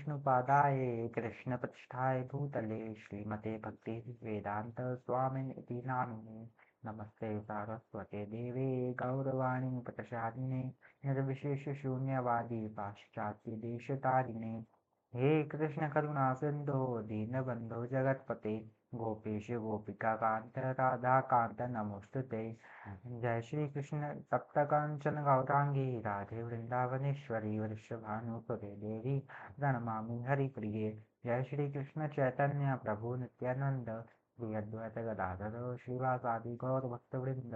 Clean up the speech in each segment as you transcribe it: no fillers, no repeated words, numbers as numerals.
विष्णुपादाय कृष्णप्रतिष्ठाय भूतले श्रीमते भक्ति वेदांत स्वामिन् इति नामिने नमस्ते सारस्वते देवे गौरवाणी प्रसादिने निर्विशेषशून्यवादी पाश्चात्यदेशतारिणे हे कृष्ण करुणा सिंधो दीनबंधो जगत्पते गोपेश गोपिका कांत राधा कांत नमोस्तुते। जय श्री कृष्ण सप्तकांचन गौरांगी राधे वृंदावनेश्वरी वृषभानुसुते देवी प्रणमामि हरिप्रिये। जय श्री कृष्ण चैतन्य प्रभु नित्यानंद श्री अद्वैत गदाधर श्रीवासादि गौर भक्तवृंद।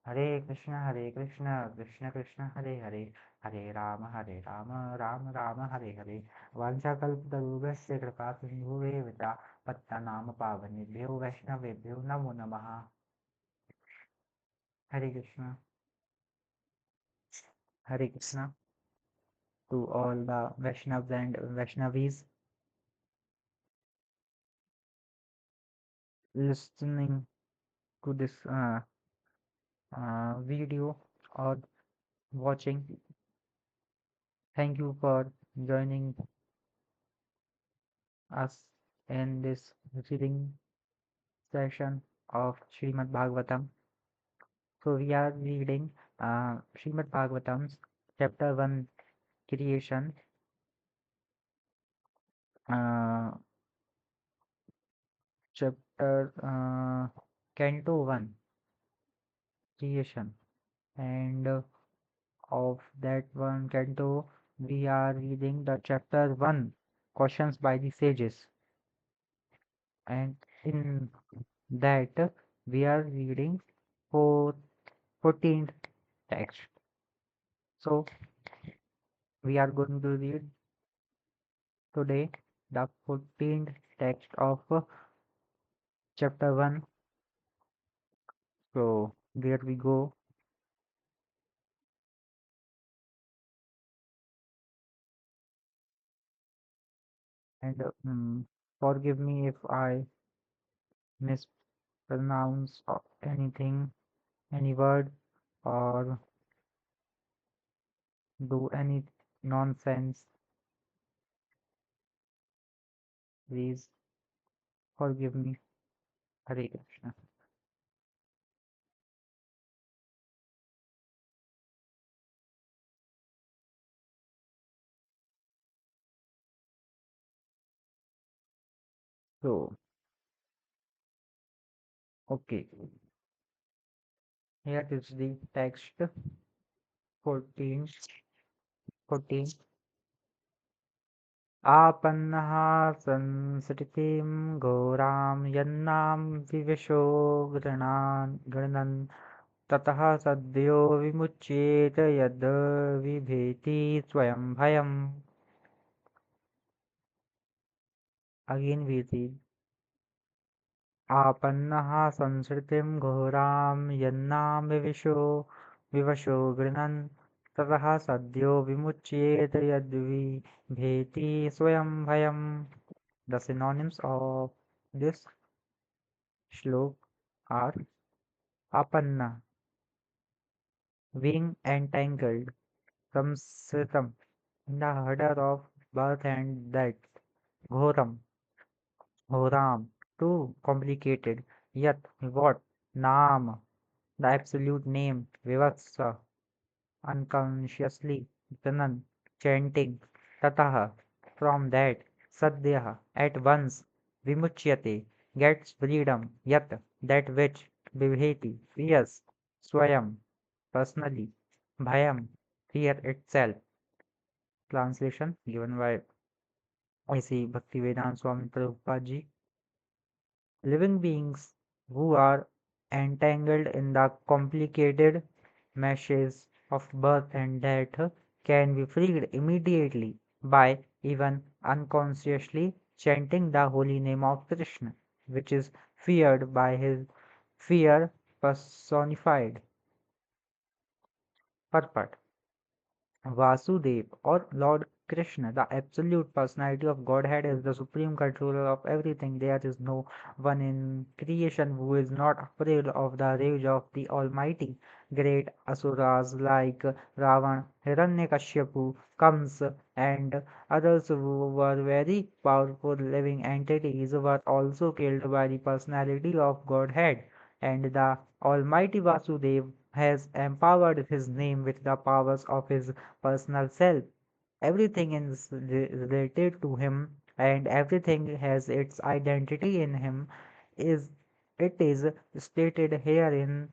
हरे कृष्ण कृष्ण कृष्ण हरे हरे हरे राम राम राम हरे हरे। वाञ्छाकल्पतरुभ्यश्च कृपा सिन्धुभ्येव च पतितानां पावनेभ्यो वैष्णवेभ्यो नमो नमः। हरे Krishna. Hare Krishna to all the Vaishnavas and Vaishnavis listening to this video or watching. Thank you for joining us in this reading session of Srimad Bhagavatam. So we are reading Srimad Bhagavatam's chapter 1 creation, uh, chapter Canto 1 creation, and of that one canto, we are reading the chapter 1 questions by the sages, and in that we are reading for 14th text. So we are going to read today the 14th text of chapter 1. So there we go. And forgive me if I mispronounce anything, any word, or do any nonsense. Please forgive me. Hare Krishna. So, okay, here is the text 14. 14. आपन्नः संसृतिं घोरां यन्नां विवशो गृणन् ततः सद्यो विमुच्येत यद् विभेति स्वयं भयम्. Again we read. आपन्नः संसृतिं घोरां यन्नां विवशो गृह्णन् ततः सद्यो विमुच्येत यद्विभेति स्वयं भयम्. The synonyms of this shlok are apanna, being entangled, samsritam, in the order of birth and death, ghoram, ghoram, too complicated, yet what, naam, the absolute name, vivassa, unconsciously, Ganan, chanting, Tataha, from that, Sadhya, at once, Vimuchyate, gets freedom, Yat, that which, Vibheti, fears, Swayam, personally, Bhayam, fear itself. Translation given by I.C. Bhaktivedanta Swami Prabhupada Ji. Living beings who are entangled in the complicated meshes of birth and death can be freed immediately by even unconsciously chanting the holy name of Krishna, which is feared by his fear personified. Purport. Vasudev or Lord Krishna, the absolute personality of Godhead, is the supreme controller of everything. There is no one in creation who is not afraid of the rage of the Almighty. Great asuras like Ravan, Hiranyakashipu, Kamsa, and others who were very powerful living entities were also killed by the personality of Godhead, and the Almighty Vasudev has empowered his name with the powers of his personal self. Everything is related to him, and everything has its identity in him. Is It is stated herein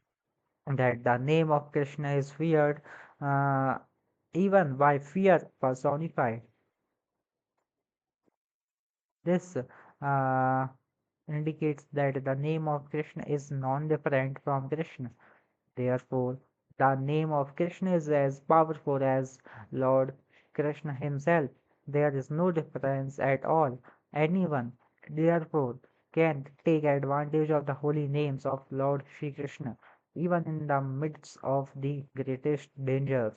that the name of Krishna is feared, uh, even by fear personified. This indicates that the name of Krishna is non-different from Krishna. Therefore, the name of Krishna is as powerful as Lord Krishna himself. There is no difference at all. Anyone, therefore, can take advantage of the holy names of Lord Sri Krishna, even in the midst of the greatest dangers.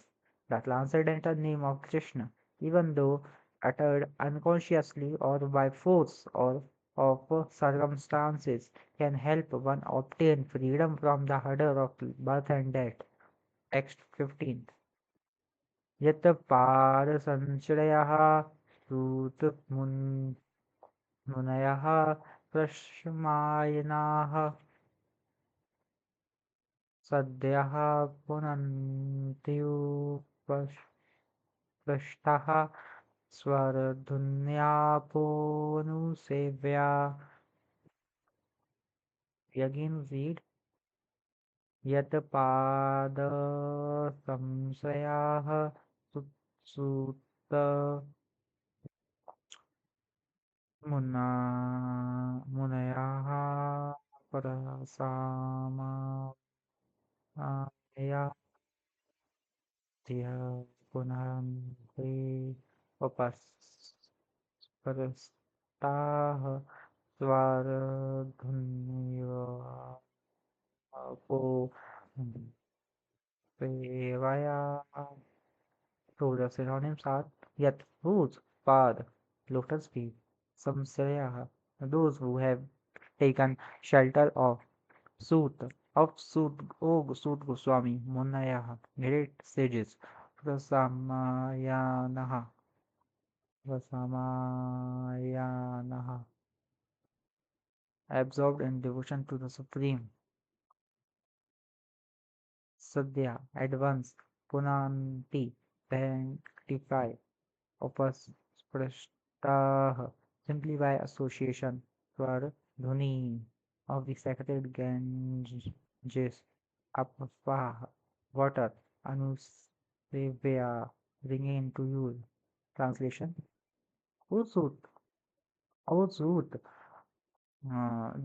The transcendental name of Krishna, even though uttered unconsciously or by force or of circumstances, can help one obtain freedom from the hurdle of birth and death. Text 15. यत् पारसंश्रयः मुनयः प्रश्मायनाः सद्यः पुनन्त्युपस्पृष्टः स्वरधुन्यापोनुसेव्या. We again read यत् पादसंश्रयाः सुत मुना मुनयः परसामाय पुनन्ते उपस्पृष्टाः स्वरधुन्योपो सेवया. So the synonyms are yet, whose, pad, lotus feet, samsraya, those who have taken shelter of Sut, Sut Goswami, Munaya, great sages, Prasamayanaha, Prasamayanaha, absorbed in devotion to the Supreme, Sadhya, at once, Punanti, sanctify, Upasprashtaha, simply by association, Swar Dhuni, of the sacred Ganges, Apvaha, water, Anusevya, bringing into use. Translation: O Sut, O Sut,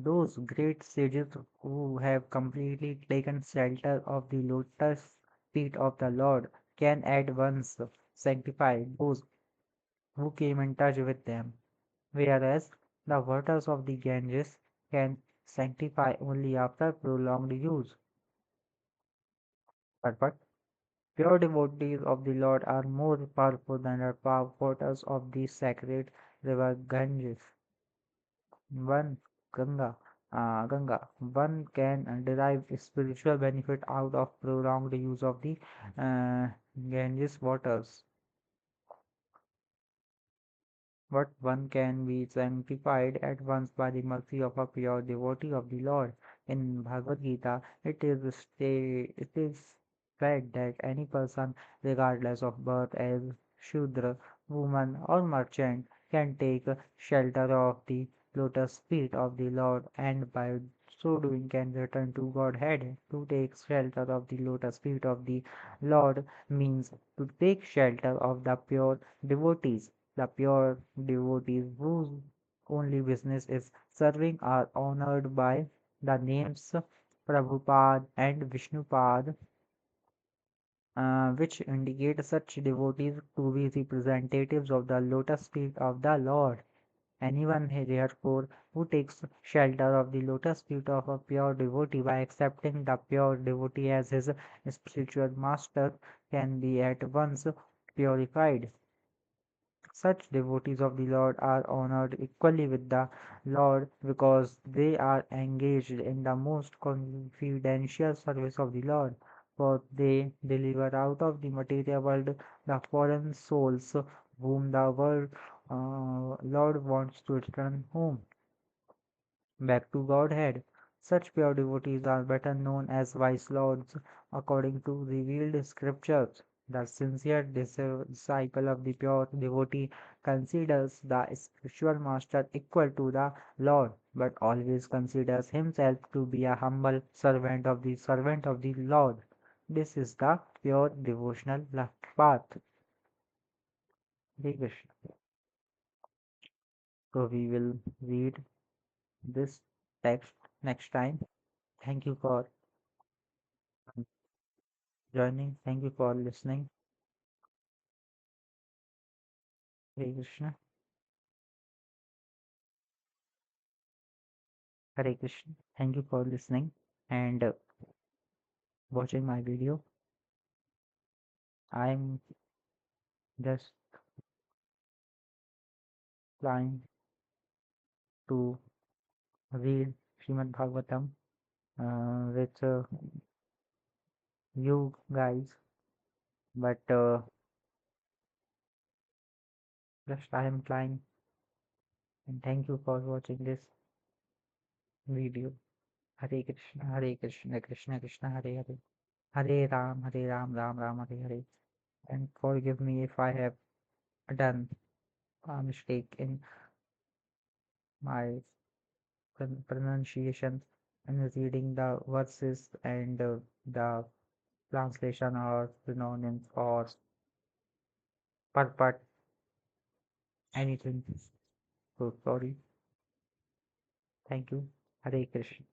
those great sages who have completely taken shelter of the lotus feet of the Lord can at once sanctify those who came in touch with them, whereas the waters of the Ganges can sanctify only after prolonged use. But pure devotees of the Lord are more powerful than the waters of the sacred river Ganges. One one can derive spiritual benefit out of prolonged use of the uh, Ganges waters. But one can be sanctified at once by the mercy of a pure devotee of the Lord. In Bhagavad Gita, it is said that any person, regardless of birth, as Shudra, woman, or merchant, can take shelter of the lotus feet of the Lord, and by so doing can return to Godhead. To take shelter of the lotus feet of the Lord means to take shelter of the pure devotees. The pure devotees whose only business is serving are honored by the names Prabhupada and Vishnupad, which indicate such devotees to be representatives of the lotus feet of the Lord. Anyone, therefore, who takes shelter of the lotus feet of a pure devotee by accepting the pure devotee as his spiritual master can be at once purified. Such devotees of the Lord are honored equally with the Lord because they are engaged in the most confidential service of the Lord, for they deliver out of the material world the fallen souls whom the world Lord wants to return home back to Godhead. Such pure devotees are better known as wise lords according to revealed scriptures. The sincere disciple of the pure devotee considers the spiritual master equal to the Lord, but always considers himself to be a humble servant of the Lord. This is the pure devotional path. Hare Krishna. So we will read this text next time. Thank you for joining. Thank you for listening. Hare Krishna. Hare Krishna. Thank you for listening and watching my video. I'm just trying to read Srimad Bhagavatam with you guys, but just I am trying. And thank you for watching this video. Hare Krishna, Hare Krishna, Krishna Krishna, Hare Hare, Hare Ram, Ram Ram, Hare Hare. And forgive me if I have done a mistake in my pronunciation and reading the verses and the translation or synonyms or purport anything. So sorry. Thank you. Hare Krishna.